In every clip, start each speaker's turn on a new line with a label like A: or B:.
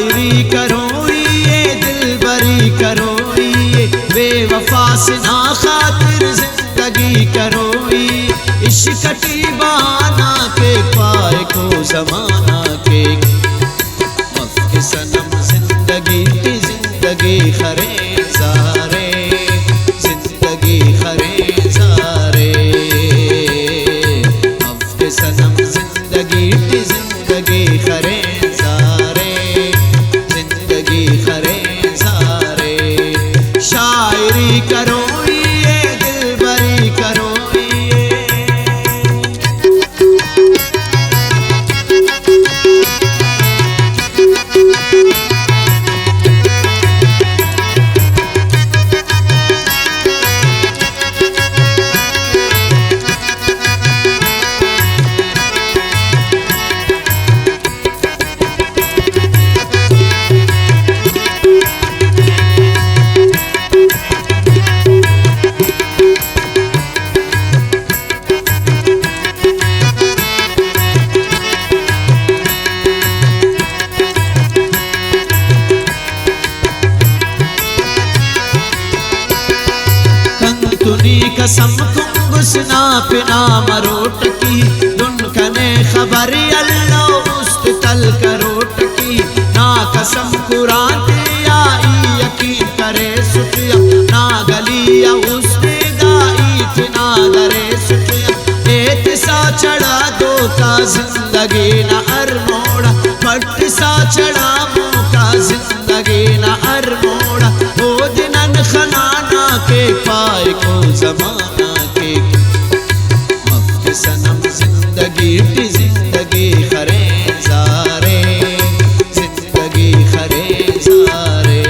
A: शायरी करो ये दिलबरी करो ये बेवफा से ना खातिर जिंदगी करो ये इश्क की बहाना के पाए को जमाना के मफ के सनम जिंदगी की जिंदगी खरे सारे जिंदगी खरे सारे मफ के सनम जिंदगी की जिंदगी खरे सारे जिंदगी खरे सारे शायरी करो ये दिलबरी करो कसम कुंगुसना पिना मरोट की दुनकने खबर अल्लाह मुस्तकल करोट की ना कसम कुरान आई यकीन करे सुफिया ना गलिया उसने दाई फिना दरे सुफिया एक सा चढ़ा दो का जिंदगी ना अर मोड़ा पट सा चढ़ा मुँह का जिंदगी ना अर मोड़ा ओ दिनन खनाना के पाए को जमाना के मफ के सनम जिंदगी की जिंदगी खरे सारे जिंदगी खरे सारे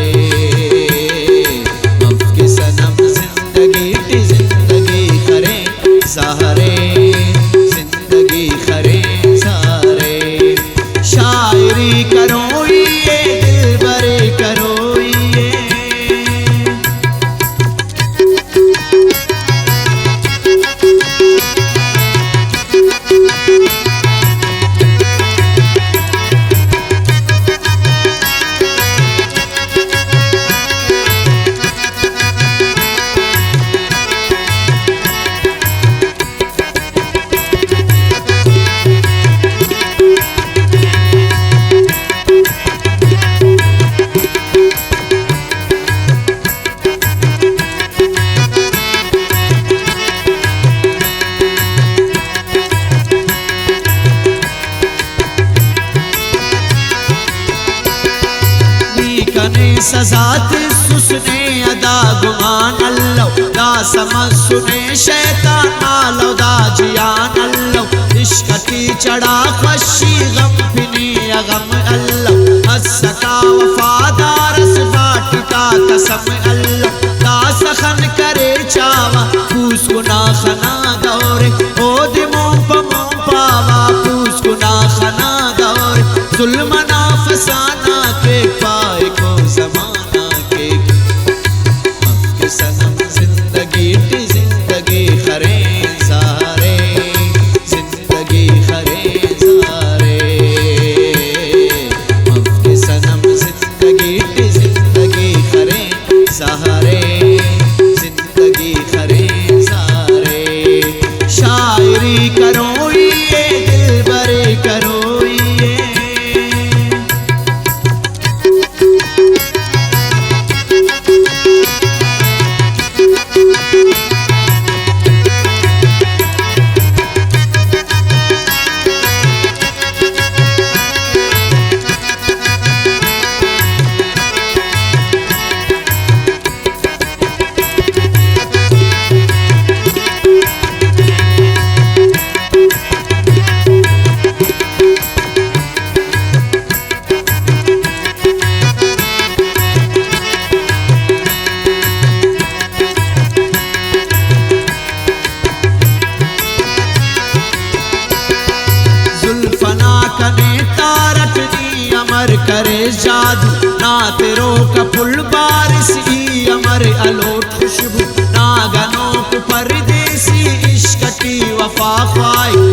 A: मफ के सनम जिंदगी की जिंदगी खरे सारे जिंदगी खरे सारे शायरी करो ये दिलबरी करो सजात सुसने अदा गुमान अल्लाह दा समझ सुने शैतान आलो दा जियान अल्लाह इश्क की चढ़ा खुशी गम फिनी गम अल्लाह हसका वफादार बाटता कसम अल्लाह दा सखन करे चावा पूस गुना खना दौरे ओ दिमों पावा पूस गुना खना दौरे जुल्म ना फसाना के पाए को जमाना के मफ के सनम जिंदगी की जिंदगी खरे सारे जिंदगी खरे सारे मफ के सनम जिंदगी की जिंदगी खरे सारे जिंदगी खरे सारे शायरी करो ये दिलबरी करो करे जादू ना तेरो का फुल बारिश ही अमर अलोट खुशबू ना गनों को परदेसी इश्क की वफा ख्वाही